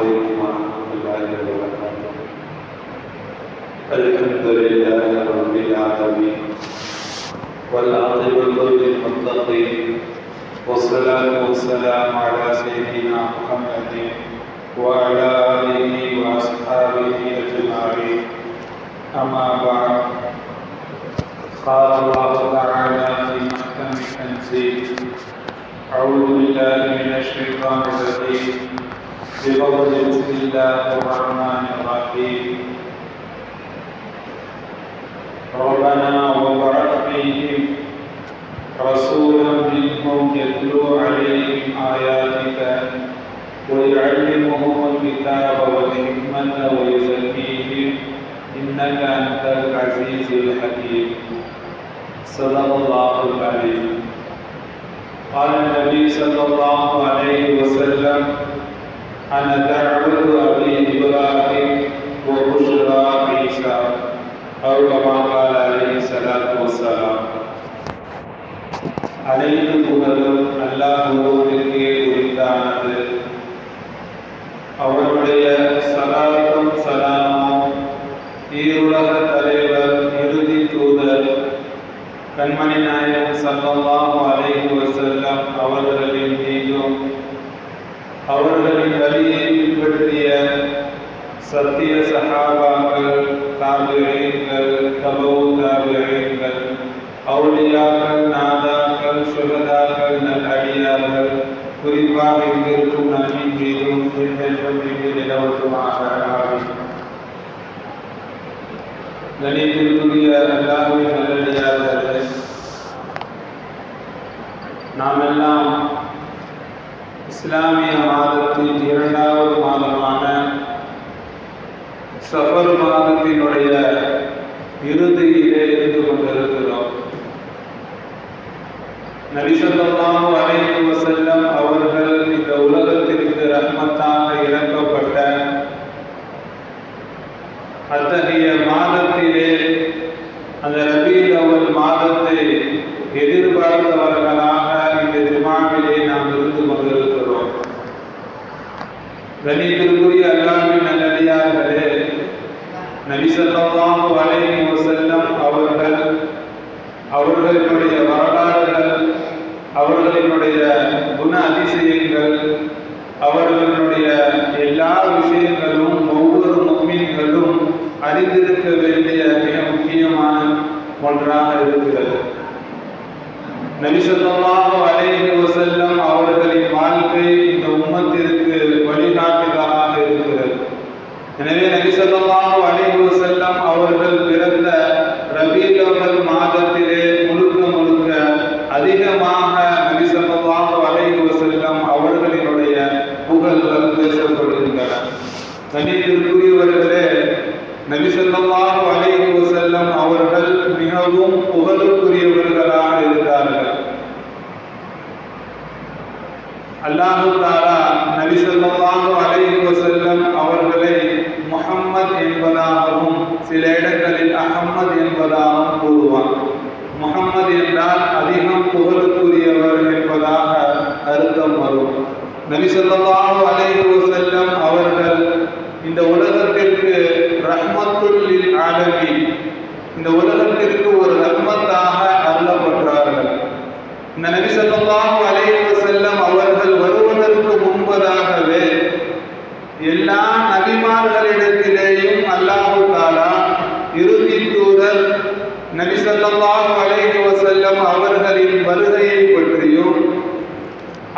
عليكم ورحمة الله وبركاته. الحمد لله رب العالمين والعاقبة للمتقين والصلاة والسلام على سيدنا محمد وعلى آله وأصحابه أجمعين. أما بعد، قال الله تعالى في محكم التنزيل: أعوذ بالله من الشيطان الرجيم، بقول بسم الله الرحمن الرحيم. ربنا وابعث فيهم رسولا منهم يتلو عليهم آياتك ويعلمهم الكتاب والحكمة ويزكيهم إنك أنت العزيز الحكيم. صدق الله العليم. قال النبي صلى الله عليه وسلم: أنا دعوة أبي إبراهيم وبشرى عيسى، أو كما قال عليه الصلاة والسلام. அனைத்து புகழும் அல்லாஹ் ஒருவனுக்கே உரித்தானது. அவருடைய ஸலாத்தும் ஸலாமும் ஈருலக தலைவர், இறுதி தூதர் கண்மணி நாயகம் ஸல்லல்லாஹு அலைஹி வஸல்லம் அவர்களின் மீதும், அவர்களின் வழியை பின்பற்றிய சத்திய சஹாபாக்கள், தாபிஈன்கள், தபவு தாபிஈன்கள், அவுலியாக்கள், நாதாக்கள், சுஹதாக்கள், நல்லடியார்கள், குறிப்பாக இங்கிருக்கும் நம்மின் மீதும் என்றென்றும் நிலவட்டுமாக ஆமீன். கணியத்திற்குரிய அல்லாஹ்வின் நல்லடியார்களே, நாம் எல்லாம் இஸ்லாமிய மாதத்தின் இரண்டாவது மாதமான சஃபர் மாதத்தினுடைய இறுதியிலே இருந்து கொண்டிருக்கிறோம். நபி ஸல்லல்லாஹு அலைஹி வஸல்லம் அவர்கள் இந்த உலகத்திற்கு ரஹ்மத்தாக இறக்கப்பட்ட அத்தகைய மாதத்திலே, அந்த ரபீல் அவ்வல் மாதத்தை எதிர்பார்த்தவர்களாக இந்த ஜுமாவிலே நாம் இருந்து கொண்டிருக்கிறோம். கணியத்திற்குரிய அல்லாஹ்வின் நல்லடியார்களே, நபி ஸல்லல்லாஹு அலைஹி வஸல்லம் அவர்களினுடைய வரலாறுகள், அவர்களினுடைய குண அதிசயங்கள், அவர்களுடைய எல்லா விஷயங்களும் ஒவ்வொரு முஃமின்களும் அறிந்திருக்க வேண்டிய மிக முக்கியமான ஒன்றாக இருக்கிறது. நபி ஸல்லல்லாஹு அலைஹி வஸல்லம் அவர்களின் வாழ்க்கை இந்த உம்மத்திற்கு வழிகாட்டுதலாக இருக்கிறது. எனவே நபி ஸல்லல்லாஹு அலைஹி வஸல்லம் அவர்கள் பிறந்த ரபீல் அவ்வல் மாதத்திலே முழுக்க அதிகமாக நபி ஸல்லல்லாஹு அலைஹி வஸல்லம் அவர்களினுடைய புகழ்கள் பேசப்படுகின்றன. கண்ணியத்திற்குரியவர்களே, நபி ஸல்லல்லாஹு அலைஹி வஸல்லம் அவர்கள் மிகவும் புகழுக்குரியவர்களாக இருந்தார்கள். அல்லாஹ் தஆலா நபி ஸல்லல்லாஹு அலைஹி வஸல்லம் அவர்களை முஹம்மத் என்பதாகவும், சில இடங்களில் அஹ்மத் என்பதாகவும் கூறுவார். முஹம்மது என்றால் அதிகம் புகழுக்குரியவர் என்பதாக அர்த்தம் வரும். நபி ஸல்லல்லாஹு அலைஹி வஸல்லம் அவர்கள் இந்த உலகத்திற்கு ரஹ்மத்துல் லில் ஆலமீன், இந்த உலகத்திற்கு ஒரு ரஹ்மத்தாக அருளப்பட்டார்கள். இந்த நபி ஸல்லல்லாஹு அலைஹி வஸல்லம் அவர்கள் வருவதற்கு முன்பதாகவே எல்லா நபிமார்களிடத்திலேயும் அல்லாஹ் தஆலா இறுதி தூதர் நபி ஸல்லல்லாஹு அலைஹி வஸல்லம் அவர்களின் வருகையை பற்றியும்,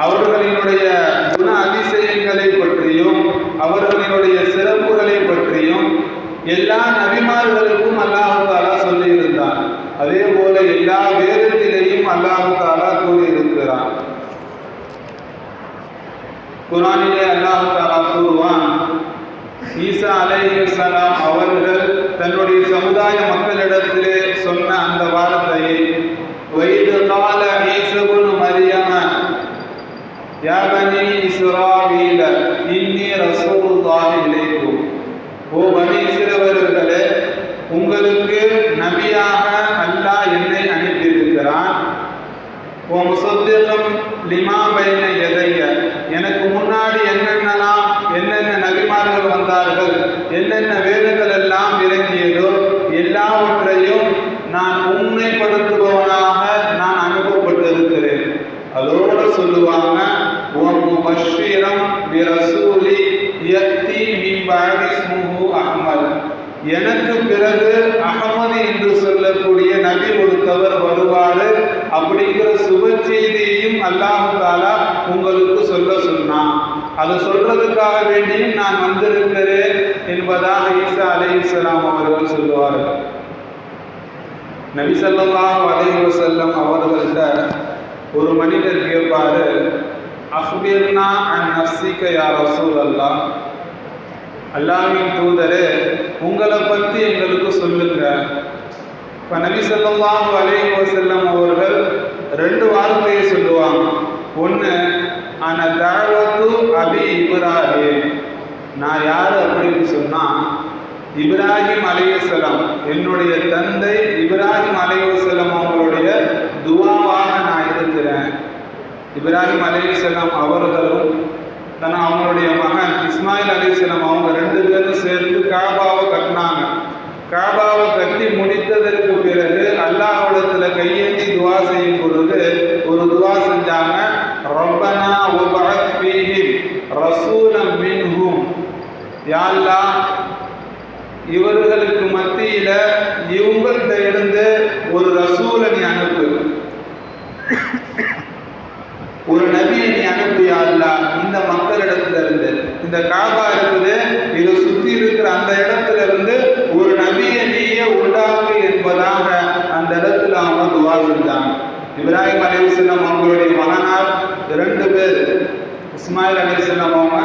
அவர்களினுடைய குண அதிசயங்களை பற்றியும், அவர்களினுடைய சிறப்புகளை பற்றியும் எல்லா நபிமார்களுக்கும் அல்லாஹ் தஆலா சொல்லியிருந்தார். அதே போல எல்லா வேதத்திலேயும் அல்லாஹ் தஆலா கூறியிருக்கிறார். குர்ஆனிலே அல்லாஹ் தஆலா கூறுவான், ஈசா அலைஹிஸ்ஸலாம் அவர்கள் தன்னுடைய சமுதாய மக்களிடத்திலே சொன்ன அந்த வார்த்தையை, வைது கால ஈஸா இப்னு மரியம யா பனி இஸ்ராயீல இன்னி ரசூலுல்லாஹி இலைக்கும், ஓ பனி இஸ்ரவேலர்களே, எனக்கு பிறகு அகமது என்று சொல்லக்கூடிய நபி ஒருத்தவர் வருவாரு அப்படிங்கிற சுப செய்தியையும் அல்லாஹ் தஆலா உங்களுக்கு சொல்ல சொன்னான். அதை சொல்றதுக்காக வேண்டியும் நான் வந்திருக்கிறேன் என்பதாக ஈசா அலைஹிஸ்ஸலாம் அவர்கள் சொல்லுவார்கள். நபி ஸல்லல்லாஹு அலைஹி வஸல்லம் அவர்கள்ட்ட ஒரு மனிதர் கேட்பாரு, அஃபிர்னா அன் நஃப்ஸிக யா ரசூலல்லாஹ், அல்லாஹ்வின் தூதரே உங்களை பற்றி எங்களுக்கு சொல்லுங்க. இப்போ நபி ஸல்லல்லாஹு அலைஹி வஸல்லம் அவர்கள் 2 வார்த்தையை சொல்லுவாங்க. ஒன்று, அன தஅவத்து அபி இப்ராஹிம், நான் யார் அப்படின்னு சொன்னால் இப்ராஹிம் அலைஹிஸ்ஸலாம், என்னுடைய தந்தை இப்ராஹிம் அலைஹிஸ்ஸலாம் அவங்களுடைய துவாவாக நான் இருக்கிறேன். இப்ராஹிம் அலைஹிஸ்ஸலாம் அவர்களும் அவங்களுடைய மகன் இஸ்மாயில் அலைஹிஸ்ஸலாம் அவங்க 2 பேரும் சேர்ந்து காபாவை கட்டினாங்க. காபாவை கட்டி முடித்ததற்கு பிறகு அல்லாஹ்விடத்தில் கையேந்தி துவா செய்யும் பொழுது ஒரு துவா செஞ்சாங்க. ரப்பனா வபஅத் ஃபீஹிம் ரசூலம் மின்ஹும், யா அல்லாஹ் இவர்களுக்கு மத்தியில இவங்கள்ட்ட இருந்து ஒரு ரசூலை நீ அனுப்பு, ஒரு நபியை நீ அனுப்பு யா அல்லாஹ். இந்த மக்களிடத்துல இருந்து, இந்த காபா இருக்குது, இதை சுற்றி இருக்கிற அந்த இடத்துல இருந்து ஒரு நபியை நீயே உண்டாக்கு என்பதாக அந்த இடத்துல அவங்க துவா செஞ்சாங்க. இப்ராஹிம் அலைஹிஸ்ஸலாம் அவங்களுடைய மகனார் 2 பேர், இஸ்மாயில் அலைஹிஸ்ஸலாம் அவங்க,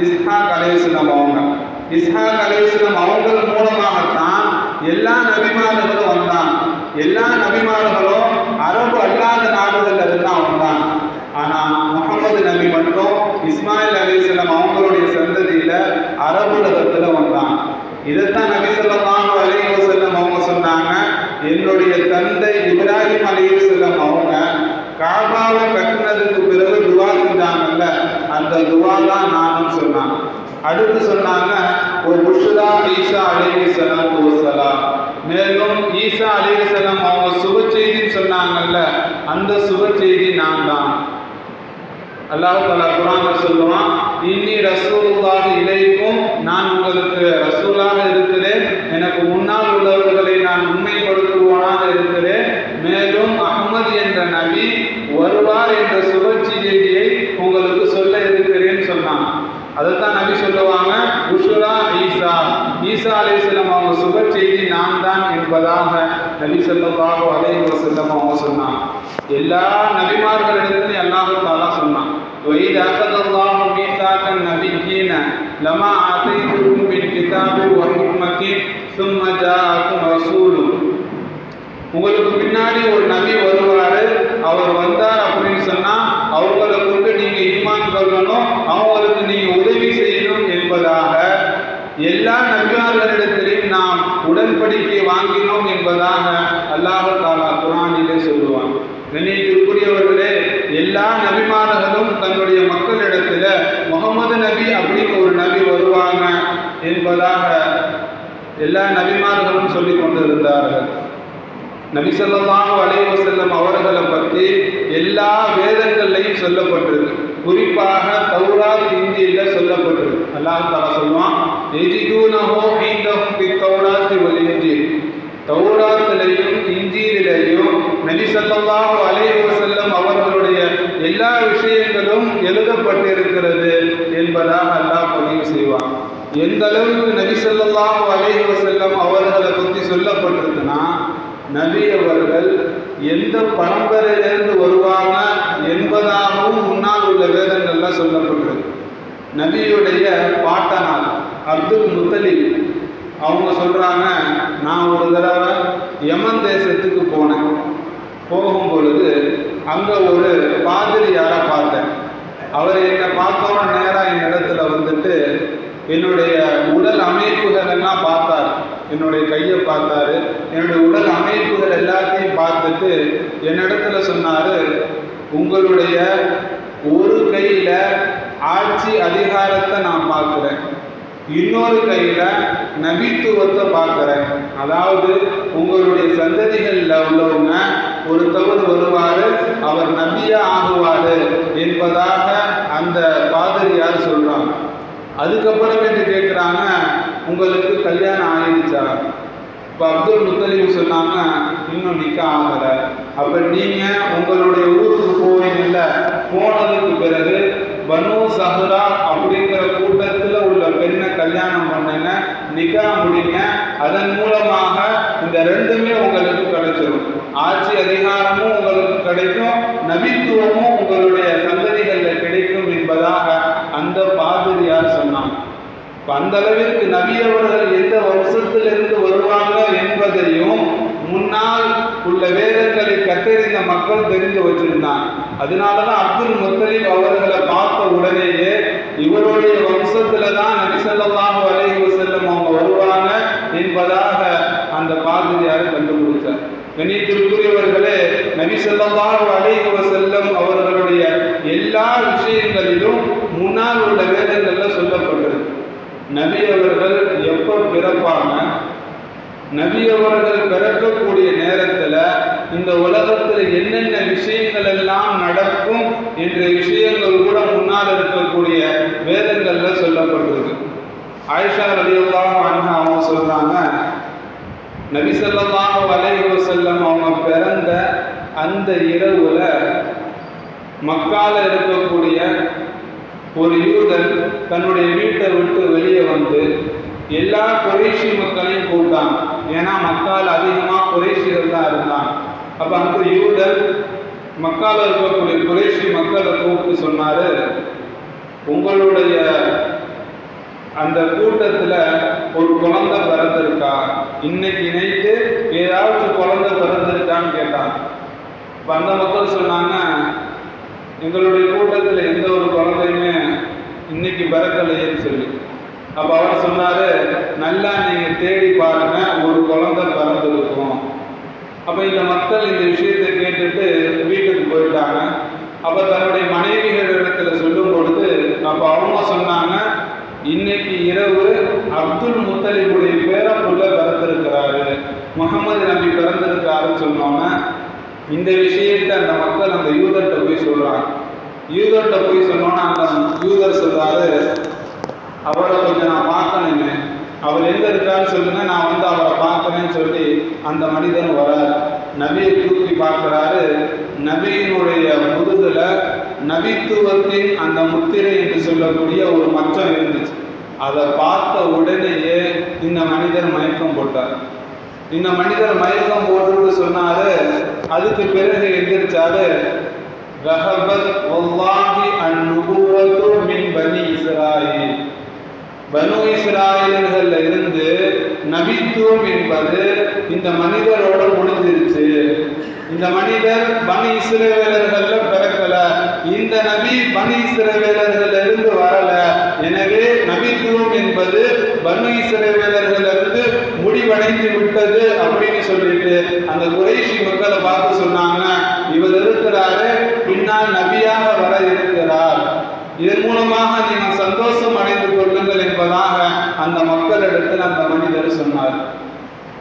இஸ்ஹாக் அலைஹிஸ்ஸலாம் அவங்க. இஸ்ஹாக் அலைஹிஸ்ஸலாம் அவங்க மூலமாகத்தான் எல்லா நபிமார்களும் வந்தாங்க. எல்லா நபிமார்களும் அரபு அல்லாத நாடுகள்ல இருந்தான் வந்தாங்க. ஆனால் முகமது நபி மட்டும் இஸ்மாயில் அலைஹிஸ்ஸலாம் அவங்களுடைய சந்ததியில அரபு உலகத்துல வந்தாங்க. இதைத்தான் நபி ஸல்லல்லாஹு அலைஹி வஸல்லம் அவங்க சொன்னாங்க, என்னுடைய தந்தை இப்ராஹிம் அலைஹிஸ்ஸலாம் அவங்க காபாவை கட்டினதுக்கு பிறகு துவா செஞ்சாங்கல்ல, அந்த துவா தான் நானும் சொன்னாங்க. அடுத்து சொன்னாங்க, ஒரு புஷ்ரா ஈசா அலைஹிஸ்ஸலாத்து வஸ்ஸலாம், மேலும் ஈசா அலைஹிஸ்ஸலாம் அவங்க சுப செய்தின்னு சொன்னாங்கல்ல, அந்த சுப செய்தி நான் தான். அல்லாஹ் தஆலா குர்ஆன்ல சொல்லுவான், இன்னி ரசூலுல்லாஹி இலைக்கும், நான் உங்களுக்கு ரசூலாக இருக்கிறேன், எனக்கு முன்னால் உள்ளவர்களை நான் உண்மைப்படுத்துவோனாக இருக்கிறேன், மேலும் அஹ்மது என்ற நபி வருவார் என்ற சுப செய்தியை உங்களுக்கு சொல்ல இருக்கிறேன்னு சொன்னாங்க. அதைத்தான் நபி சொல்லுவாங்க, புஷ்ரா ஈசா, ஈசா அலைஹிஸ்ஸலாம் அவங்க சுப செய்தி நான் தான் என்பதாக நபி ஸல்லல்லாஹு அலைஹி வஸல்லம் அவங்க சொன்னாங்க. எல்லா நபிமார்களிடத்திலும் அல்லாஹ் தஆலா சொன்னான், وَإِذْ أَخَذَ اللَّهُ مِيثَاقَ النَّبِيِّينَ لَمَا آتَيْتُكُم مِّنْ كِتَابٍ وَحِكْمَةٍ ثُمَّ جَاءَكُمْ رَسُولٌ, உங்களுக்கு பின்னாடி ஒரு நபி வருவாரு, அவர் வந்தார் அப்படின்னு சொன்னா அவங்களை கொண்டு நீங்க ஈமான் கொள்ளணும், அவங்களுக்கு நீங்க உதவி செய்யணும் என்பதாக எல்லா நபிமார்களிடத்திலும் நாம் உடன்படிக்கை வாங்கினோம் என்பதாக அல்லாஹ் தஆலா குர்ஆனிலே சொல்லுவான். கண்ணியத்திற்குரியவர்களே, எல்லா நபிமார்களும் தன்னுடைய மக்களிடத்துல முகமது நபி அப்படின்னு ஒரு நபி வருவாங்க என்பதாக எல்லா நபிமார்களும் சொல்லிக் கொண்டிருந்தார்கள். நபி ஸல்லல்லாஹு அலைஹி வஸல்லம் அவர்களை பற்றி எல்லா வேதங்கள்லையும் சொல்லப்பட்டிருக்கு. குறிப்பாக தௌராத் இன்ஜீல்ல சொல்லப்பட்டிருக்கு. அல்லாஹ் தஆலா சொல்வான், யஜிதூனஹு இன்தஹும் பித்தௌராத்தி வல் இன்ஜீல், தௌராத்திலையும் இன்ஜீலிலையும் நபி ஸல்லல்லாஹு அலைஹி வஸல்லம் அவர்களுடைய எல்லா விஷயங்களும் எழுதப்பட்டிருக்கிறது என்பதாக அல்லாஹ் பதிவு செய்வான். எந்த அளவுக்கு நபி ஸல்லல்லாஹு அலைஹி வஸல்லம் அவர்களை பற்றி சொல்லப்பட்டிருக்குன்னா, நபி அவர்கள் எந்த பரம்பரையிலிருந்து வருவாங்க என்பதாகவும் முன்னால் உள்ள வேதங்கள்ல சொல்லப்பட்டிருக்கு. நபியுடைய பாட்டனார் அப்துல் முத்தலிப் அவங்க சொல்றாங்க, நான் ஒரு தடவை யமன் தேசத்துக்கு போனேன். போகும் பொழுது அங்க ஒரு பாதிரியாரை பார்த்தேன். அவர் என்னை பார்த்தோன்னா நேராக என் இடத்துல வந்துட்டு என்னுடைய உடல் அமைப்புகள் எல்லாம் பார்த்தார். என்னுடைய கையை பார்த்தாரு, என்னுடைய உடல் அமைப்புகள் எல்லாத்தையும் பார்த்துட்டு என்னிடத்துல சொன்னாரு, உங்களுடைய ஒரு கையில ஆட்சி அதிகாரத்தை நான் பார்க்குறேன், இன்னொரு கையில நபித்துவத்தை பார்க்குறேன். அதாவது உங்களுடைய சந்ததிகளில் உள்ளவங்க ஒருத்தவர் வருவாரு, அவர் நபியா ஆகுவாரு என்பதாக அந்த பாதிரியார் சொல்றாங்க. அதுக்கப்புறம் என்று கேட்குறாங்க, உங்களுக்கு கல்யாணம் ஆயிடுச்சா? இப்போ அப்துல் முத்தலிப் சொன்னாங்க, இன்னும் நிக்கா ஆகலை. அப்போ நீங்கள் உங்களுடைய ஊருக்கு போவீங்கல்ல, போனதுக்கு பிறகு பனு சஹ்ரா அப்படிங்கிற கூட்டத்தில் உள்ள பெண்ணை கல்யாணம் பண்ணுங்க, நிக்கா முடிங்க. அதன் மூலமாக இந்த ரெண்டுமே உங்களுக்கு கிடைச்சிடும். ஆட்சி அதிகாரமும் உங்களுக்கு கிடைக்கும், நபித்துவமும் உங்களுடைய சந்ததிகளில் கிடைக்கும் என்பதாக அந்த பாதிரியார் சொன்னாங்க. அந்த அளவிற்கு நபி அவர்கள் எந்த வம்சத்திலிருந்து வருவாங்க என்பதையும் முன்னால் உள்ள வேதங்களை கற்றறிந்த மக்கள் தெரிந்து வச்சிருந்தாங்க. அதனாலதான் அப்துல் முத்தலிப் அவர்களை பார்த்த உடனேயே இவருடைய வம்சத்துல தான் நபி ஸல்லல்லாஹு அலைஹி வஸல்லம் அவங்க வருவாங்க என்பதாக அந்த பாதிரியாரை கண்டுபிடிச்சார். கண்ணியத்திற்குரியவர்களே, நபி ஸல்லல்லாஹு அலைஹி வஸல்லம் அவர்களுடைய எல்லா விஷயங்களிலும் முன்னால் உள்ள வேதங்கள்ல சொல்லப்பட்டது. நபி அவர்கள் எப்போ பிறப்பாங்க, நபி அவர்கள் பிறக்கக்கூடிய நேரத்தில் இந்த உலகத்தில் என்னென்ன விஷயங்கள் எல்லாம் நடக்கும் என்ற விஷயங்கள் கூட முன்னால் இருக்கக்கூடிய வேதங்கள்ல சொல்லப்பட்டிருக்கு. ஆயிஷா ரலியல்லாஹு அன்ஹா அவங்க சொல்றாங்க, நபி ஸல்லல்லாஹு அலைஹி வஸல்லம் அவங்க பிறந்த அந்த இரவுல மக்கால இருக்கக்கூடிய ஒரு யூதன் தன்னுடைய வீட்டை விட்டு வெளியே வந்து எல்லா குறைஷி மக்களையும் கூப்பிட்டாங்க. ஏன்னா மக்கால் அதிகமாக குறைஷிகள் தான் இருந்தாங்க. அப்போ அந்த யூதன் மக்கால இருக்கக்கூடிய குறைஷி மக்களை கூப்பிட்டு சொன்னாரு, உங்களுடைய அந்த கூட்டத்தில் ஒரு குழந்தை பிறந்திருக்கா, இன்னைக்கு நைட்டு ஏதாச்சும் குழந்தை பிறந்திருக்கான்னு கேட்டாங்க. அந்த மக்கள் சொன்னாங்க, எங்களுடைய கூட்டத்தில் எந்த ஒரு குழந்தையுமே இன்னைக்கு பிறக்கலையேன்னு சொல்லி. அப்போ அவர் சொன்னாரு, நல்லா நீங்கள் தேடி பாருங்க, ஒரு குழந்தை பிறந்திருக்கும். அப்போ இந்த மக்கள் இந்த விஷயத்தை கேட்டுட்டு வீட்டுக்கு போயிட்டாங்க. அப்போ தன்னுடைய மனைவிகளிடத்துல சொல்லும் பொழுது அப்போ அவங்க சொன்னாங்க, இன்னைக்கு இரவு அப்துல் முத்தலிபுடைய பேரப்புள்ள பிறந்திருக்கிறாரு, முகமது நபி பிறந்திருக்காருன்னு சொன்னோன்னே இந்த விஷயத்தை அந்த மக்கள் அந்த யூதர்கிட்ட போய் சொல்றாங்க. யூதர்கிட்ட போய் சொன்னோன்னா அந்த யூதர் சொல்றாரு, அவரை கொஞ்சம் நான் பார்க்கணுங்க, அவர் எங்க இருக்கான்னு சொல்லுங்க, நான் வந்து அவரை பார்க்கறேன்னு சொல்லி அந்த மனிதன் வராரு. நபியை தூக்கி பார்க்கிறாரு. நபியினுடைய முதுகுல நபித்துவத்தின் அந்த முத்திரை என்று சொல்லக்கூடிய ஒரு மச்சம் இருந்துச்சு. அதை பார்த்த உடனேயே இந்த மனிதர் மயக்கம் போட்டார். இந்த மனிதர் மயக்கம் போட்டு சொன்னாரு. அதுக்கு பிறகு எந்திரிச்சாரு, ரஹபத் வல்லாஹி அன்-நுபுவத்து மின் பனி இஸ்ராயில், பனு இஸ்ராயல்கள்ல இருந்து நபித்துவம் என்பது இந்த மனிதரோட முடிஞ்சிருச்சு. இந்த மனிதர் பனி இஸ்ரவேலர்கள்ல பிறக்கல, இந்த நபி பனி இஸ்ரவேலர்கள்ல இருந்து வரல. எனவே நபித்துவம் என்பது பனு இஸ்ரவேலர்கள்ல இருந்து முடிவடைந்து விட்டது அப்படின்னு சொல்லிட்டு அந்த குறைஷி மக்களை பார்த்து சொன்னாங்க, இவர் இருக்கிறாரு, பின்னால் நபியாக வர இருக்கிறார், இதன் மூலமாக நீங்கள் சந்தோஷம் அடைந்து கொள்ளுங்கள் என்பதாக அந்த மக்களிடத்தில் அந்த மனிதர் சொன்னார்.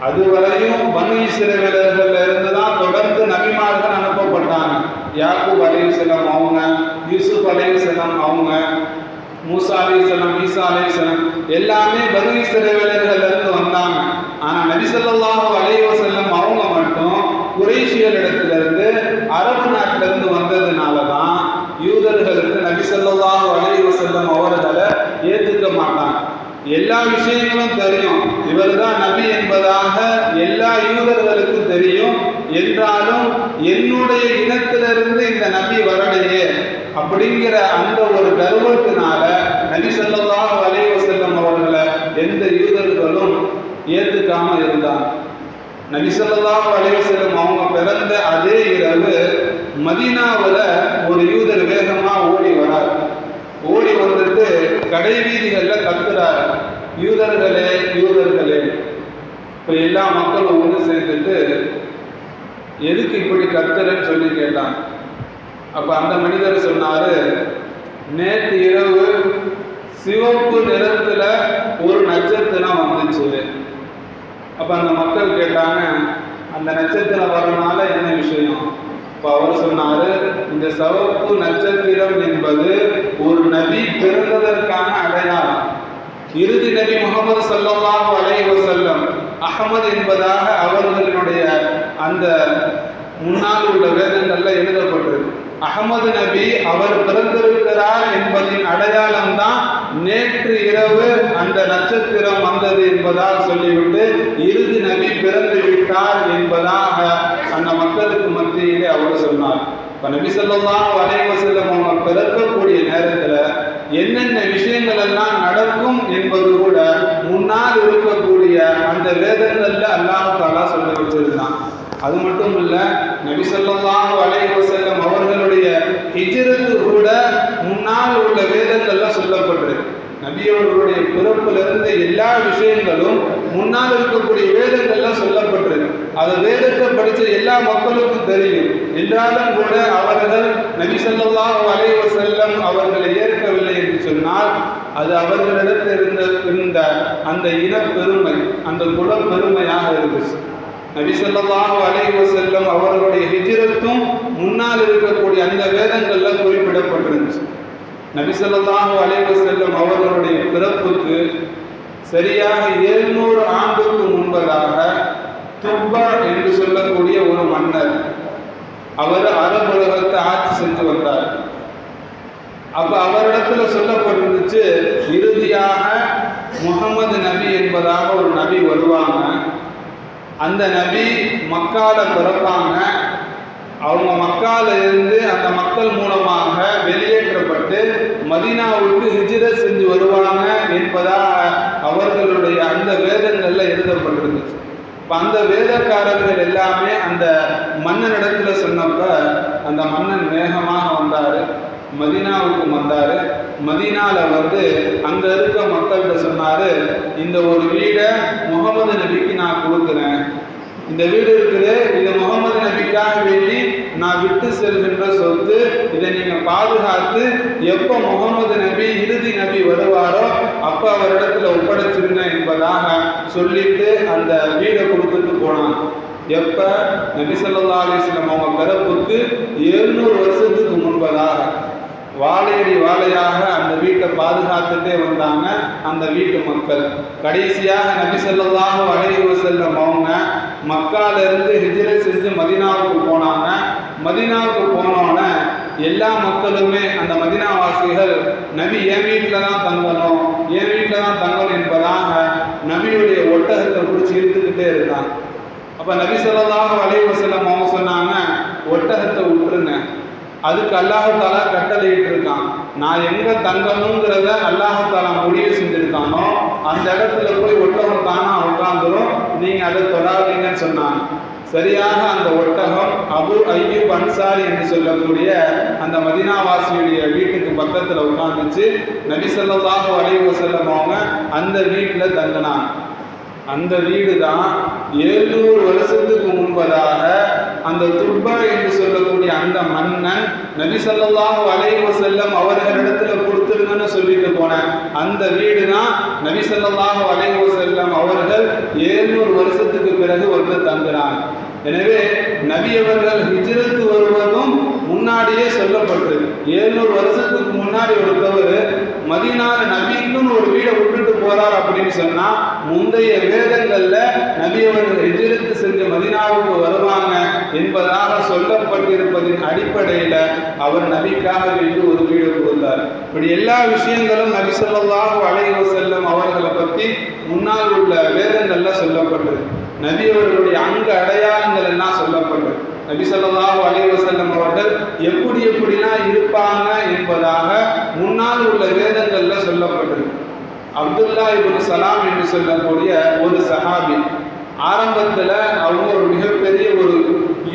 அதுவரையும் பனு இஸ்ரவேலர்கள்ல இருந்து தான் தொடர்ந்து நபிமார்கள் அனுப்பப்பட்டாங்க. யாக்கூப் அலைஹிஸ்ஸலாம் அவங்க, யூசுப் அலைஹிஸ்ஸலாம் அவங்க, மூசா அலைஹிஸ்ஸலாம், ஈசா அலைஹிஸ்ஸலாம் எல்லாமே பனு இஸ்ரவேலர்கள்ல இருந்து வந்தாங்க. ஆனா நபி ஸல்லல்லாஹு அலைஹி வஸல்லம் அவங்க மட்டும் குறைஷியர்களிடத்திலிருந்து அரபு நாட்டிலிருந்து வந்ததுனால தான் யூதர்களுக்கு நபி ஸல்லல்லாஹு அலைஹி வஸல்லம் அவர்களை ஏற்றுக்க மாட்டாங்க. எல்லா விஷயங்களும் தெரியும், இவர் தான் நபி என்பதாக எல்லா யூதர்களுக்கும் தெரியும். என்றாலும் என்னுடைய இனத்திலிருந்து இந்த நபி வரலையே அப்படிங்கிற அந்த ஒரு கர்வத்தினால நபி ஸல்லல்லாஹு அலைஹி வஸல்லம் அவர்களை எந்த யூதர்களும் ஏற்றுக்காம இருந்தாங்க. நபி ஸல்லல்லாஹு அலைஹி வஸல்லம் அவங்க பிறந்த அதே இரவு மதீனாவில் ஒரு யூதர் வேகமா ஓடி வரார். ஓடி வந்துட்டு கடை வீதிகளில் கத்துறாரு, யூதர்களே யூதர்களே. இப்போ எல்லா மக்களும் ஒன்று சேர்ந்துட்டு எதுக்கு இப்படி கத்துறன்னு சொல்லி கேட்டாங்க. அப்போ அந்த மனிதர் சொன்னாரு, நேற்று இரவு சிவப்பு நிறத்தில் ஒரு நட்சத்திரம் வந்துச்சு. அப்போ அந்த மக்கள் கேட்டாங்க, அந்த நட்சத்திரம் வரனால என்ன விஷயம்? இப்போ அவர் சொன்னாரு, இந்த சிவப்பு நட்சத்திரம் என்பது ஒரு நபி பிறந்ததற்கான அடையாளம். இறுதி நபி முகமது ஸல்லல்லாஹு அலைஹி வஸல்லம் அஹ்மத் என்பதாக அவர்களுடைய அந்த முன்னால் உள்ள வேதங்கள்ல எழுதப்பட்டிருக்கு. அஹ்மது நபி அவர் பிறந்திருக்கிறார் என்பதின் அடையாளம் தான் நேற்று இரவு அந்த நட்சத்திரம் வந்தது என்பதாக சொல்லிவிட்டு இறுதி நபி பிறந்து விட்டார் என்பதாக அந்த மக்களுக்கு மத்தியிலே அவர் சொன்னார். இப்ப நபி ஸல்லல்லாஹு அலைஹி வஸல்லம் அவங்க பிறக்கக்கூடிய நேரத்துல என்னென்ன விஷயங்கள் எல்லாம் நடக்கும் என்பது கூட முன்னால் இருக்கக்கூடிய அந்த வேதங்கள்ல அல்லாஹ் தஆலா சொல்லி வச்சிருந்தான். அது மட்டும் இல்ல, நபி ஸல்லல்லாஹு அலைஹி வஸல்லம் அவர்களுடைய ஹிஜ்ரத் கூட முன்னால் உள்ள வேதங்கள்ல சொல்லப்பட்டிருக்கு. நபி அவர்களுடைய பிறப்பிலிருந்து எல்லா விஷயங்களும் முன்னால் இருக்கக்கூடிய வேதங்கள்ல சொல்லப்பட்டிருக்கு. அது வேதத்தை படிச்ச எல்லா மக்களுக்கும் தெரியும். என்றாலும் கூட அவர்கள் நபி ஸல்லல்லாஹு அலைஹி வஸல்லம் அவர்களை ஏற்கவில்லை என்று சொன்னால் அது அவர்களிடத்தில் இருந்த அந்த இனப்பெருமை, அந்த குலப்பெருமையாக இருந்துச்சு. நபி ஸல்லல்லாஹு அலைஹி வஸல்லம் அவர்களுடைய ஹிஜ்ரத்தும் முன்னால் இருக்கக்கூடிய அந்த வேதங்கள்ல குறிப்பிடப்பட்டிருந்துச்சு. நபி ஸல்லல்லாஹு அலைஹி வஸல்லம் அவர்களுடைய பிறப்புக்கு சரியாக 700 ஆண்டுக்கு முன்பதாக துப்பா என்று சொல்லக்கூடிய ஒரு மன்னர் அவர் அரபு உலகத்தை ஆட்சி செஞ்சு வந்தார். அப்ப அவரிடத்துல சொல்லப்பட்டிருந்துச்சு, இறுதியாக முகமது நபி என்பதாக ஒரு நபி வருவாங்க. அந்த நபி மக்கால பிறப்பாங்க. அவங்க மக்கால இருந்து அந்த மக்கள் மூலமாக வெளியேற்றப்பட்டு மதீனாவுக்கு ஹிஜ்ரத் செஞ்சு வருவாங்க என்பதாக அவர்களுடைய அந்த வேதங்கள்ல எழுதப்பட்டிருந்துச்சு. இப்போ அந்த வேதக்காரர்கள் எல்லாமே அந்த மன்னனிடத்துல சொன்னப்ப அந்த மன்னன் வேகமாக வந்தாரு, மதீனாவுக்கு வந்தாரு. மதீனால அங்க இருக்க மக்கள்கிட்ட சொன்னாரு, இந்த ஒரு வீடை முகமது நபிக்கு நான் கொடுக்குறேன். இந்த வீடு இருக்குது, இது முகமது நபிக்காக வேண்டி நான் விட்டு செல்கின்ற சொத்து. இதை நீங்க பாதுகாத்து எப்ப முகமது நபி இறுதி நபி வருவாரோ அப்ப அவரிடத்துல ஒப்படைச்சிருங்க என்பதாக சொல்லிட்டு அந்த வீடை கொடுத்துட்டு போனாங்க. எப்ப நபி ஸல்லல்லாஹு அலைஹி வஸல்லம் அவங்க பிறப்புக்கு 700 வருஷத்துக்கு முன்பதாக வாழையடி வாழையாக அந்த வீட்டை பாதுகாத்துட்டே வந்தாங்க அந்த வீட்டு மக்கள். கடைசியாக நபி ஸல்லல்லாஹு அலைஹி வஸல்லம் அவங்க மக்கால இருந்து ஹிஜ்ரத் செஞ்சு மதீனாவுக்கு போனாங்க. மதீனாவுக்கு போனோன்னே எல்லா மக்களுமே அந்த மதீனாவாசிகள் நபி என் வீட்டில தான் தங்கணும், என் வீட்டில தான் தங்கணும் என்பதாக நபியுடைய ஒட்டகத்தை பிடிச்சி இழுத்துக்கிட்டே இருந்தாங்க. அப்ப நபி ஸல்லல்லாஹு அலைஹி வஸல்லம் அவங்க சொன்னாங்க, ஒட்டகத்தை விட்டுருங்க. அதுக்கு அல்லாஹ் தஆலா கட்டளையிட்டு இருக்கான். நான் எங்க தங்கணுங்கிறத அல்லாஹ் தஆலா முடிவு செஞ்சிருக்கானோ அந்த இடத்துல போய் ஒட்டகம் தானா உட்கார்ந்துரும், நீங்க அதை தொடாதீங்கன்னு சொன்னாங்க. சரியாக அந்த ஒட்டகம் அபு அய்யூப் அன்சாரி என்று சொல்லக்கூடிய அந்த மதீனாவாசியுடைய வீட்டுக்கு பக்கத்துல உட்கார்ந்துச்சு. நபி ஸல்லல்லாஹு அலைஹி வஸல்லம் அவங்க அந்த வீட்டுல தங்கினாங்க. அந்த வீடு தான் 700 வருஷத்துக்கு முன்பதாக அந்த துப்பா என்று சொல்லக்கூடிய அந்த மன்னன் நபி ஸல்லல்லாஹு அலைஹி வஸல்லம் அவர்களிடத்துல கொடுத்துருங்கன்னு சொல்லிட்டு போன அந்த வீடு தான் நபி ஸல்லல்லாஹு அலைஹி வஸல்லம் அவர்கள் 700 வருஷத்துக்கு பிறகு தங்குறாங்க. எனவே நபி அவர்கள் ஹிஜ்ரத் வருவதும் முன்னாடியே சொல்லப்பட்டிருக்கு. 700 வருஷத்துக்கு முன்னாடி ஒருத்தவர் மதீனால நபிக்குன்னு ஒரு வீடை விட்டுட்டு போறார் அப்படின்னு சொன்னா முந்தைய வேதங்கள்ல நபி அவர்கள் ஹிஜ்ரத் செஞ்சு மதீனாவுக்கு வருவாங்க என்பதாக சொல்லப்பட்டிருப்பதின் அடிப்படையில அவர் நபிக்காக வேண்டி ஒரு வீடு கொடுத்தார். இப்படி எல்லா விஷயங்களும் நபி ஸல்லல்லாஹு அலைஹி வஸல்லம் அவர்களை பற்றி முன்னால் உள்ள வேதங்கள்ல சொல்லப்பட்டிருக்கு. நபி அவர்களுடைய அங்க அடையாளங்கள் எல்லாம் சொல்லப்பட்டது. நபி ஸல்லல்லாஹு அலைஹி வஸல்லம் அவர்கள் எப்படிலாம் இருப்பாங்க என்பதாக முன்னால் உள்ள வேதங்கள்ல சொல்லப்பட்டது. அப்துல்லா இப்னு சலாம் என்று சொல்லக்கூடிய ஒரு சஹாபி, ஆரம்பத்துல அவங்க ஒரு மிகப்பெரிய ஒரு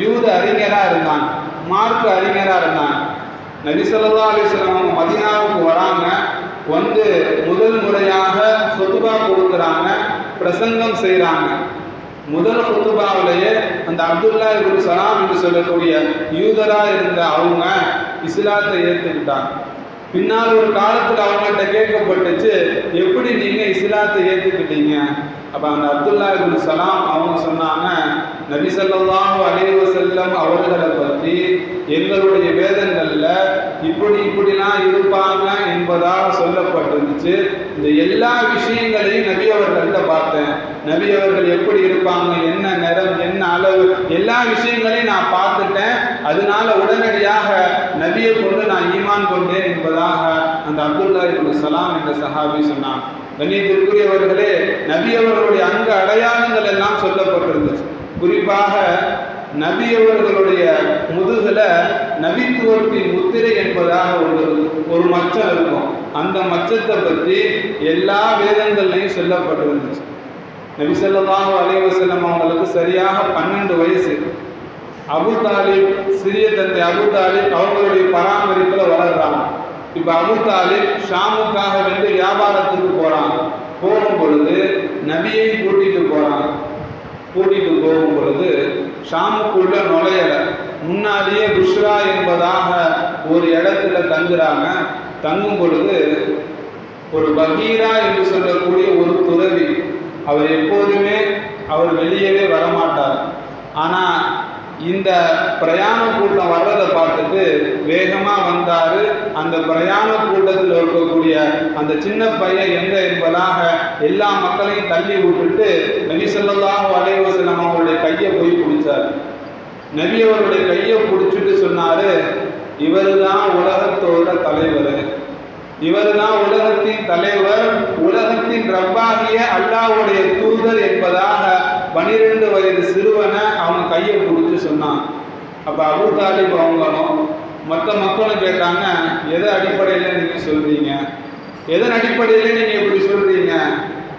யூத அறிஞரா இருந்தாங்க, மார்க்க அறிஞரா இருந்தாங்க. நபி ஸல்லல்லாஹு அலைஹி வஸல்லம் அவங்க மதீனாவுக்கு வராங்க. முதல் முறையாக குத்பா கொடுக்குறாங்க, பிரசங்கம் செய்யறாங்க. முதல் குத்துபாவிலேயே அந்த அப்துல்லா இப்னு சலாம் என்று சொல்லக்கூடிய யூதரா இருந்த அவங்க இஸ்லாத்தை ஏற்றுக்கிட்டாங்க. பின்னால் ஒரு காலத்தில் அவங்கள்ட்ட கேட்கப்பட்டுச்சு, எப்படி நீங்க இஸ்லாத்தை ஏற்றுக்கிட்டீங்க? அப்ப அந்த அப்துல்லா இப்னு சலாம் அவங்க சொன்னாங்க, நபி ஸல்லல்லாஹு அலைஹி வஸல்லம் அவர்களை பற்றி எங்களுடைய வேதங்கள்ல இப்படிலாம் இருப்பாங்க என்பதாக சொல்லப்பட்டிருந்துச்சு. இந்த எல்லா விஷயங்களையும் நபி அவர்கள்ட்ட பார்த்தேன். நபி அவர்கள் எப்படி இருப்பாங்க, என்ன நிறம், என்ன அளவு, எல்லா விஷயங்களையும் நான் பார்த்துட்டேன். அதனால உடனடியாக நபியை கொண்டு நான் ஈமான் கொண்டேன் என்பதாக அந்த அப்துல்லா இப்னு சலாம் என்ற சஹாபி சொன்னான். கண்ணியத்திற்குரியவர்களே, நபி அவர்களுடைய அங்க அடையாளங்கள் எல்லாம் சொல்லப்பட்டிருந்துச்சு. குறிப்பாக நபி அவர்களுடைய முதுகுல நபித்துவத்தின் முத்திரை என்பதாக ஒரு மச்சம் இருக்கும். அந்த மச்சத்தை பற்றி எல்லா வேதங்கள்லையும் சொல்லப்பட்டிருந்துச்சு. நபி ஸல்லல்லாஹு அலைஹி வஸல்லம் அவங்களுக்கு சரியாக 12 வயசு. அபு தாலிப், சிறிய தந்தை அபு தாலிப் அவங்களுடைய பராமரிப்பில் வளர்றாங்க. இப்போ அபு தாலிப் ஷாமுக்காக வந்து வியாபாரத்துக்கு போறாங்க. போகும் பொழுது நபியை கூட்டிட்டு போறாங்க. கூட்டிட்டு போகும் பொழுது ஷாமுக்குள்ள நுழையலை. முன்னாடியே புஷ்ரா என்பதாக ஒரு இடத்துல தங்குறாங்க. தங்கும் பொழுது ஒரு பகீரா என்று சொல்லக்கூடிய ஒரு துறவி, அவர் எப்போதுமே அவர் வெளியவே வரமாட்டார். ஆனால் இந்த பிரயாண கூட்டம் வர்றதை பார்த்துட்டு வேகமாக வந்தார். அந்த பிரயாண கூட்டத்தில் இருக்கக்கூடிய அந்த சின்ன பையன் எங்க என்பதாக எல்லா மக்களையும் தள்ளி விட்டுட்டு நபி ஸல்லல்லாஹு அலைஹி வஸல்லம் அவருடைய கையை போய் பிடிச்சார். நபி அவருடைய கையை பிடிச்சிட்டு சொன்னார், இவர் தான் உலகத்தோட தலைவர், இவர் தான் உலகத்தின் தலைவர், உலகத்தின் ரப்பாகிய அல்லாஹ்வுடைய தூதர் என்பதாக 12 வயது சிறுவனை அவங்க கையை பிடிச்சி சொன்னான். அப்போ அபூ தாலிப் அவங்களும் மற்ற மக்களும் கேட்டாங்க, எதை அடிப்படையில் நீங்கள் சொல்கிறீங்க, எதன் அடிப்படையில் நீங்கள் இப்படி சொல்கிறீங்க?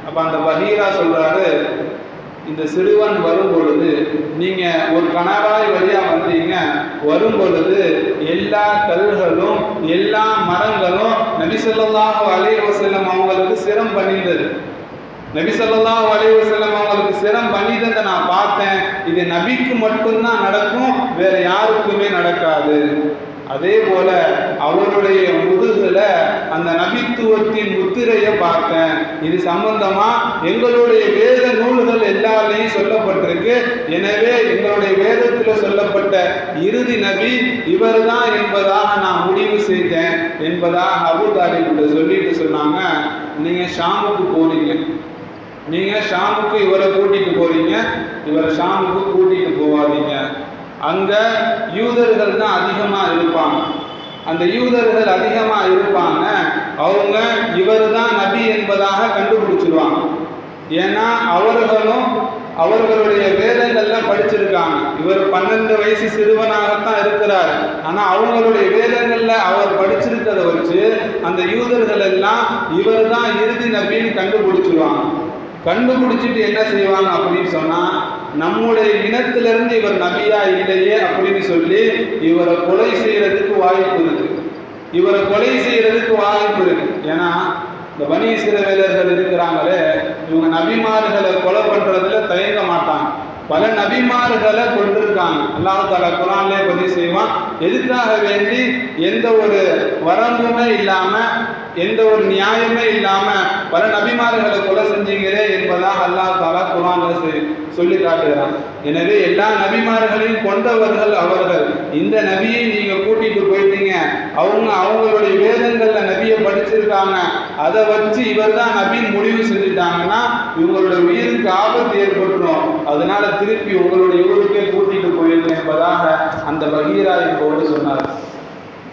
அப்போ அந்த பகீரா சொல்கிறாரு, இந்த சிறுவன் வரும் பொழுது நீங்கள் ஒரு கணவாய் வழியாக வந்தீங்க, வரும் பொழுது எல்லா கல்களும் எல்லா மரங்களும் நபி ஸல்லல்லாஹு அலைஹி வஸல்லம் அவங்களுக்கு சிரம் பண்ணிந்தது. நபி ஸல்லல்லாஹு அலைஹி வஸல்லம் அவங்களுக்கு சிரம் பண்ணிட்டதை நான் பார்த்தேன். இது நபிக்கு மட்டும்தான் நடக்கும், வேற யாருக்குமே நடக்காது. அதே போல அவருடைய முதுகுல அந்த நபித்துவத்தின் முத்திரையை பார்த்தேன். இது சம்பந்தமா எங்களுடைய வேத நூல்கள் எல்லாரையும் சொல்லப்பட்டிருக்கு. எனவே எங்களுடைய வேதத்தில் சொல்லப்பட்ட இறுதி நபி இவர் தான் என்பதாக நான் முடிவு செய்தேன் என்பதாக அபூ தாலிப் சொல்லிட்டு சொன்னாங்க, நீங்க ஷாமுக்கு போறீங்க, நீங்க ஷாமுக்கு இவரை கூட்டிட்டு போறீங்க, இவரை ஷாமுக்கு கூட்டிட்டு போவாதீங்க. அங்க யூதர்கள் தான் அதிகமாக இருப்பாங்க. அந்த யூதர்கள் அதிகமாக இருப்பாங்க, அவங்க இவர் தான் நபி என்பதாக கண்டுபிடிச்சிருவாங்க. ஏன்னா அவர்களும் அவர்களுடைய வேதங்கள்லாம் படிச்சிருக்காங்க. இவர் 12 வயசு சிறுவனாகத்தான் இருக்கிறார். ஆனால் அவங்களுடைய வேதங்கள்ல அவர் படிச்சிருக்கிறத வச்சு அந்த யூதர்கள் எல்லாம் இவர் தான் இறுதி நபின்னு கண்டுபிடிச்சிருவாங்க. கண்டுபிடிச்சிட்டு என்ன செய்வாங்க அப்படின்னு சொன்னா, நம்முடைய இனத்திலிருந்து இவர் நபியா இல்லையே அப்படின்னு சொல்லி இவரை கொலை செய்யறதுக்கு வாய்ப்பு இருக்கு. இவரை கொலை செய்யறதுக்கு வாய்ப்பு இருக்கு. ஏன்னா இந்த பனி இஸ்ரவேலர்கள் இருக்கிறாங்களே, இவங்க நபிமார்களை கொலை பண்றதுல தயங்க மாட்டாங்க. பல நபிமார்களை கொண்டிருக்காங்க. அல்லாஹ் தஆலா குர்ஆன்ல பதிவு செய்வான், எதுக்காக வேண்டி எந்த ஒரு வரம்புமே இல்லாம எந்த ஒரு நியாயமே இல்லாம பல நபிமார்களை கொலை செஞ்சீங்களே என்பதாக அல்லாஹ் தஆலா குர்ஆன்ல சொல்லி காட்டுகிறான். எனவே எல்லா நபிமார்களையும் கொண்டவர்கள் அவர்கள். இந்த நபியை நீங்க கூட்டிட்டு போயிட்டீங்க, அவங்களுடைய வேதங்கள்ல நபியை படிச்சிருக்காங்க, அதை வச்சு இவர் தான் நபின்னு முடிவு செஞ்சுட்டாங்கன்னா இவங்களுடைய உயிருக்கு ஆபத்து ஏற்பட்டுரும். அதனால திருப்பி உங்களுடைய ஊருக்கே கூட்டிட்டு போயிருங்க என்பதாக அந்த பகீரா என்போடு சொன்னார்.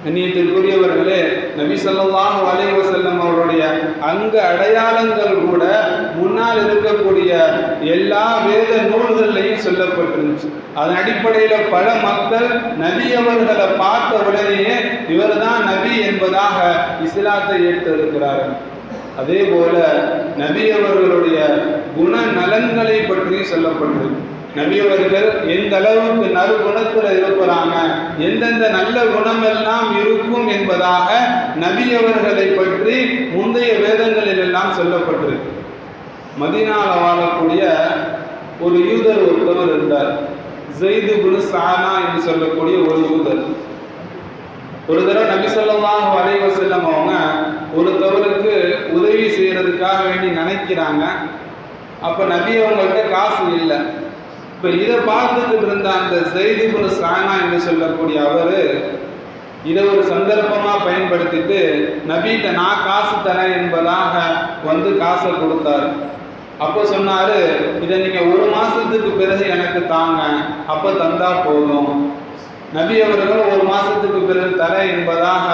கண்ணியத்திற்குரியவர்களே, நபி ஸல்லல்லாஹு அலைஹி வஸல்லம் அவருடைய அங்க அடையாளங்கள் கூட முன்னால் இருக்கக்கூடிய எல்லா வேத நூல்கள்லையும் சொல்லப்பட்டிருந்துச்சு. அதன் அடிப்படையில் பல மக்கள் நபி அவர்களை பார்த்த உடனேயே இவர் தான் நபி என்பதாக இஸ்லாத்தை ஏற்றிருக்கிறார்கள். அதே போல நபி அவர்களுடைய குண நலன்களை பற்றியும் சொல்லப்பட்டிருக்கு. நபி அவர்கள் எந்த அளவுக்கு நற்குணத்தில் இருக்கிறாங்க, எந்தெந்த நல்ல குணமெல்லாம் இருக்கும் என்பதாக நபி அவர்களை பற்றி முந்தைய வேதங்களில் எல்லாம் சொல்லப்பட்டிருக்கு. மதீனால வாழக்கூடிய ஒரு யூதர் ஒருத்தவர் இருந்தார். ஸைத் இப்னு ஸஅனா என்று சொல்லக்கூடிய ஒரு யூதர். ஒரு தடவை நபி ஸல்லல்லாஹு அலைஹி வஸல்லம் அவங்க ஒருத்தவருக்கு உதவி செய்யறதுக்காக வேண்டி நினைக்கிறாங்க. அப்போ நபி அவங்கள்ட்ட காசு இல்லை. இப்போ இதை பார்த்துட்டு இருந்த அந்த ஸைத் இப்னு ஸஅனா என்று சொல்லக்கூடிய அவர் இதை ஒரு சந்தர்ப்பமா பயன்படுத்திட்டு நபிகிட்ட நான் காசு தரேன் என்பதாக வந்து காசை கொடுத்தாரு. அப்போ சொன்னாரு, இதை நீங்க 1 மாசத்துக்கு பிறகு எனக்கு தாங்க, அப்ப தந்தா போதும். நபி அவர்கள் 1 மாசத்துக்கு பிறகு தர என்பதாக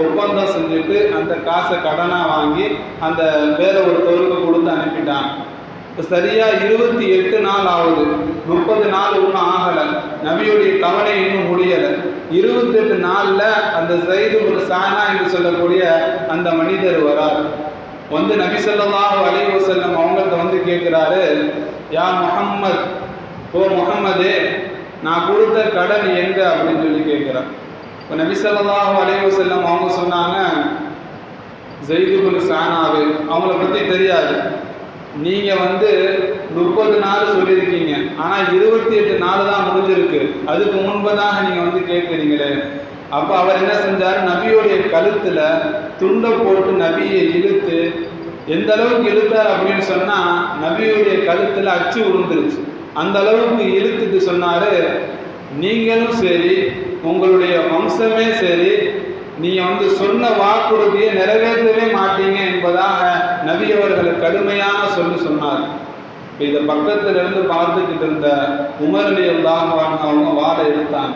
ஒப்பந்தம் செஞ்சுட்டு அந்த காசை கடனா வாங்கி அந்த வேற ஒரு தொழிலுக்கு கொடுத்து அனுப்பிட்டாங்க. இப்போ சரியா 28 நாள் ஆகுது, 30 நாள் இன்னும் ஆகலை, நபியுடைய கவலை இன்னும் முடியலை. 28 நாள்ல அந்த ஸைது பின் சானா என்று சொல்லக்கூடிய அந்த மனிதர் வரார். வந்து நபி ஸல்லல்லாஹு அலைஹி வஸல்லம் அவங்கள்ட்ட வந்து கேட்குறாரு, யா முஹம்மத், ஓ முஹம்மதே, நான் கொடுத்த கடன் எங்க அப்படின்னு சொல்லி கேட்குறார். இப்போ நபி ஸல்லல்லாஹு அலைஹி வஸல்லம் அவங்க சொன்னாங்க, ஸைது பின் சானாவு அவங்கள பற்றி தெரியாது, நீங்கள் வந்து 30 நாள் சொல்லியிருக்கீங்க, ஆனால் 28 நாள் தான் முடிஞ்சிருக்கு, அதுக்கு முன்பதாக நீங்கள் வந்து கேட்குறீங்களே. அப்போ அவர் என்ன செஞ்சார், நபியோடைய கழுத்தில் துண்டை போட்டு நபியை இழுத்து, எந்த அளவுக்கு இழுத்தார் அப்படின்னு சொன்னால் நபியுடைய கழுத்தில் அச்சு விழுந்துருச்சு. அந்த அளவுக்கு இழுத்துட்டு சொன்னார், நீங்களும் சரி உங்களுடைய வம்சமே சரி, நீங்கள் வந்து சொன்ன வாக்குறுதியை நிறைவேற்றவே மாட்டீங்க என்பதாக நபி அவர்களுக்கு கடுமையான சொன்னார். இப்போ இதை பக்கத்துல இருந்து பார்த்துக்கிட்டு இருந்த உமர் ரலியல்லாஹு அன்ஹு அவங்க வாளை எடுத்தாங்க.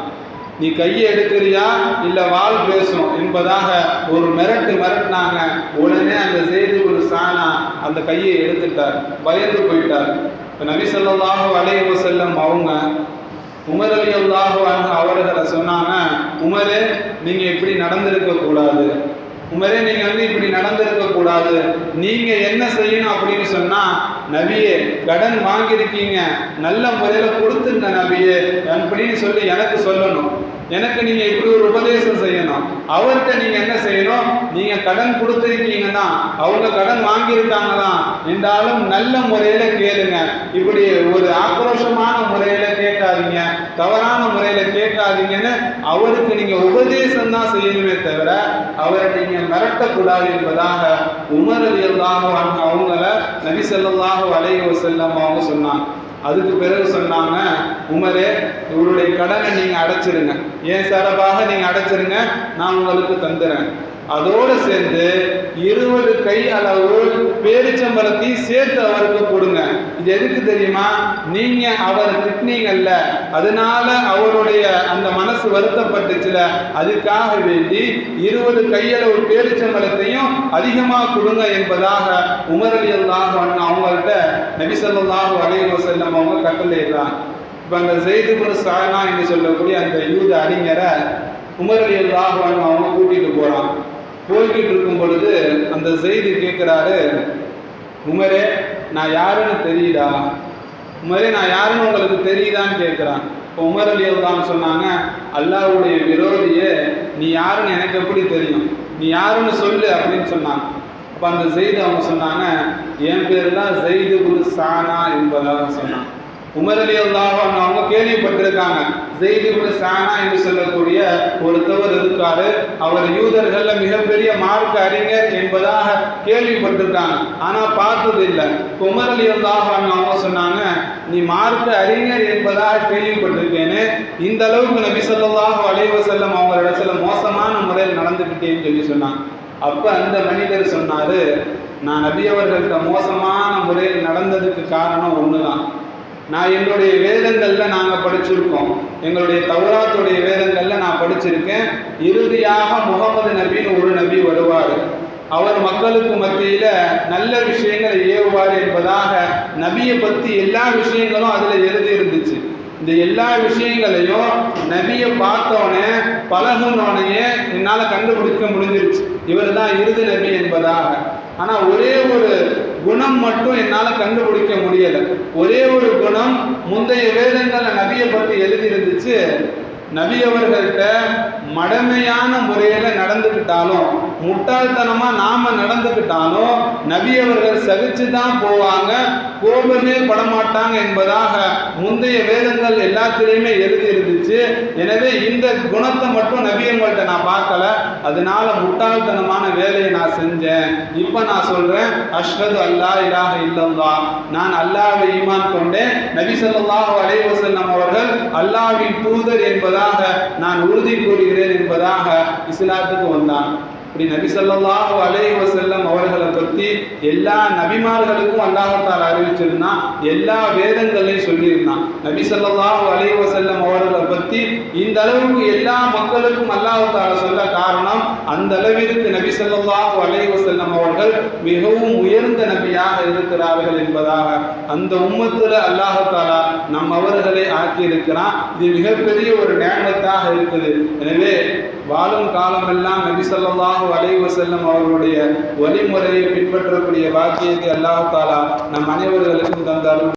நீ கையை எடுக்கிறியா இல்லை வாள் பேசும் என்பதாக ஒரு மிரட்டினாங்க. உடனே அந்த ஸைது பின் சானா அந்த கையை எடுத்துட்டார், பயந்து போயிட்டார். இப்போ நபி ஸல்லல்லாஹு அலைஹி வஸல்லம் அவங்க உமர் ரலியல்லாஹு அன்ஹு அவர்களை சொன்னாங்க, உமரே நீங்க இப்படி நடந்திருக்க கூடாது, உமரே நீங்க வந்து இப்படி நடந்திருக்க கூடாது, நீங்க என்ன செய்யணும் அப்படின்னு சொன்னா, நபியே கடன் வாங்கியிருக்கீங்க, நல்ல முறையில கொடுத்துருங்க நபியே அப்படின்னு சொல்லி எனக்கு சொல்லணும். எனக்கு நீங்க இப்படி ஒரு உபதேசம் செய்யணும். அவர்கிட்ட நீங்க என்ன செய்யணும், நீங்க கடன் கொடுத்துருக்கீங்க தான், அவங்க கடன் வாங்கியிருக்காங்க தான், என்றாலும் நல்ல முறையில கேளுங்க. இப்படி ஒரு ஆக்ரோஷமான முறையில கேட்காதீங்க, தவறான முறையில கேட்காதீங்கன்னு அவருக்கு நீங்க உபதேசம் தான் செய்யணுமே தவிர அவரை நீங்க மிரட்டக்கூடாது என்பதாக உமர் ரலியல்லாஹு அன்ஹு அவங்கள நபி ஸல்லல்லாஹு அலைஹி வஸல்லம் அவங்க சொன்னாங்க. அதுக்கு பிறகு சொன்னாங்க, உமரே இவருடைய கடனை நீங்க அடைச்சிருங்க, ஏன் சார்பாக நீங்க அடைச்சிருங்க, நான் உங்களுக்கு தந்துறேன். அதோடு சேர்ந்து 20 கை அளவு பேரிச்சம்பழத்தையும் சேர்த்து அவருக்கு கொடுங்க. இது எதுக்கு தெரியுமா, நீங்க அவரை திட்டினீங்கல்ல, அதனால அவருடைய அந்த மனசு வருத்தப்பட்டுச்சுல, அதுக்காக வேண்டி 20 கையளவு பேரிச்சம்பழத்தையும் அதிகமாக கொடுங்க என்பதாக உமர் ரலியல்லாஹு அன்ஹு அவங்கள்ட்ட நபி ஸல்லல்லாஹு அலைஹி வஸல்லம் அவங்க கட்டளையிடுறாங்க. இப்போ அந்த ஸைது பின் சானா என்று சொல்லக்கூடிய அந்த யூத அறிஞரை உமர் ரலியல்லாஹு அன்ஹு அவங்க கூட்டிட்டு போறாங்க. போய்கிட்டு இருக்கும் பொழுது அந்த ஸைது கேட்குறாரு, உமரே நான் யாருன்னு தெரியுதா, உமரே நான் யாருன்னு உங்களுக்கு தெரியுதான்னு கேட்குறான். இப்போ உமர் ரலியல்லாஹு சொன்னாங்க, அல்லாஹ்வுடைய விரோதியே நீ யாருன்னு எனக்கு எப்படி தெரியும், நீ யாருன்னு சொல்லு அப்படின்னு சொன்னாங்க. அப்போ அந்த ஸைது அவங்க சொன்னாங்க, என் பேர் தான் ஸைது பின் சானா என்பதாக சொன்னாங்க. உமர் ரலியல்லாஹு அன்ஹு அவங்க கேள்விப்பட்டிருக்காங்க, ஸைது பின் சானா என்று சொல்லக்கூடிய ஒருத்தவர் இருக்காரு, அவர் யூதர்கள்ல மிகப்பெரிய மார்க்க அறிஞர் என்பதாக கேள்விப்பட்டிருக்காங்க, ஆனா பார்த்தது இல்லை. உமர் ரலியல்லாஹு அன்ஹு அவங்க சொன்னாங்க, நீ மார்க்க அறிஞர் என்பதாக கேள்விப்பட்டிருக்கேன்னு, இந்த அளவுக்கு நபி ஸல்லல்லாஹு அலைஹி வஸல்லம் அவங்க இடத்துல மோசமான முறையில் நடந்துக்கிட்டேன்னு சொல்லி சொன்னாங்க. அப்ப அந்த மனிதர் சொன்னாரு, நான் நபி அவர்கள்ட்ட மோசமான முறையில் நடந்ததுக்கு காரணம் ஒண்ணுதான், நான் என்னுடைய வேதங்கள்ல நாங்கள் படிச்சிருக்கோம், எங்களுடைய தௌராத்துடைய வேதங்கள்ல நான் படிச்சிருக்கேன், இறுதியாக முகமது நபின்னு ஒரு நபி வருவார், அவர் மக்களுக்கு மத்தியில நல்ல விஷயங்களை ஏவுவார் என்பதாக நபியை பற்றி எல்லா விஷயங்களும் அதுல எழுதி இருந்துச்சு. இந்த எல்லா விஷயங்களையும் நபியை பார்த்தோன்னே பழகுனோடனே என்னால் கண்டுபிடிக்க முடிஞ்சிருச்சு, இவர் தான் இறுதி நபி என்பதாக. ஆனால் ஒரே ஒரு குணம் மட்டும் என்னால் கண்டுபிடிக்க முடியலை. ஒரே ஒரு குணம் முந்தைய வேதங்களை நபியை பற்றி எழுதி இருந்துச்சு, நபி அவர்கள்ட்ட மடமையான முறையில் நடந்துக்கிட்டாலும் முட்டாள்தனமா நாம நடந்துக்கிட்டாலும் நபி அவர்கள் சகிச்சு தான் போவாங்க, கோபமே படமாட்டாங்க என்பதாக முந்தைய வேதங்கள் எல்லாத்திலையுமே எழுதி இருந்துச்சு. எனவே இந்த குணத்தை மட்டும் நபியங்கள்ட்ட நான் பார்க்கல, அதனால முட்டாள்தனமான வேலையை நான் செஞ்சேன். இப்ப நான் சொல்றேன், அஷ்ஹது அல்லா இலாஹ இல்லல்லாஹ், நான் அல்லாஹ்வை ஈமான் கொண்டேன், நபி ஸல்லல்லாஹு அலைஹி வஸல்லம் அவர்கள் அல்லாஹ்வின் தூதர் என்பதாக நான் உறுதி கூறுகிறேன் என்பதாக இஸ்லாத்துக்கு வந்தான். இப்படி நபி ஸல்லல்லாஹு அலைஹி வஸல்லம் அவர்களை பற்றி எல்லா நபிமார்களுக்கும் அல்லாஹ் தஆலா அறிவிச்சிருந்தான், எல்லா வேதங்களையும் சொல்லியிருந்தான். நபி ஸல்லல்லாஹு அலைஹி வஸல்லம் அவர்களை பற்றி இந்த அளவுக்கு எல்லா மக்களுக்கும் அல்லாஹ் தஆலா சொல்ல காரணம், அந்த அளவிற்கு நபி ஸல்லல்லாஹு அலைஹி வஸல்லம் அவர்கள் மிகவும் உயர்ந்த நபியாக இருக்கிறார்கள் என்பதாக அந்த உம்மத்துல அல்லாஹ் தஆலா நம் அவர்களை ஆக்கியிருக்கிறான். இது மிகப்பெரிய ஒரு நியமத்தாக இருக்குது. எனவே வாழும் காலமெல்லாம் நபி ஸல்லல்லாஹு அலைஹி வஸல்லம் அவர்களுடைய வழிமுறையை பின்பற்றக்கூடிய பாக்கியத்தை அல்லாஹ் தஆலா நம் அனைவர்களுக்கும் தந்தார்.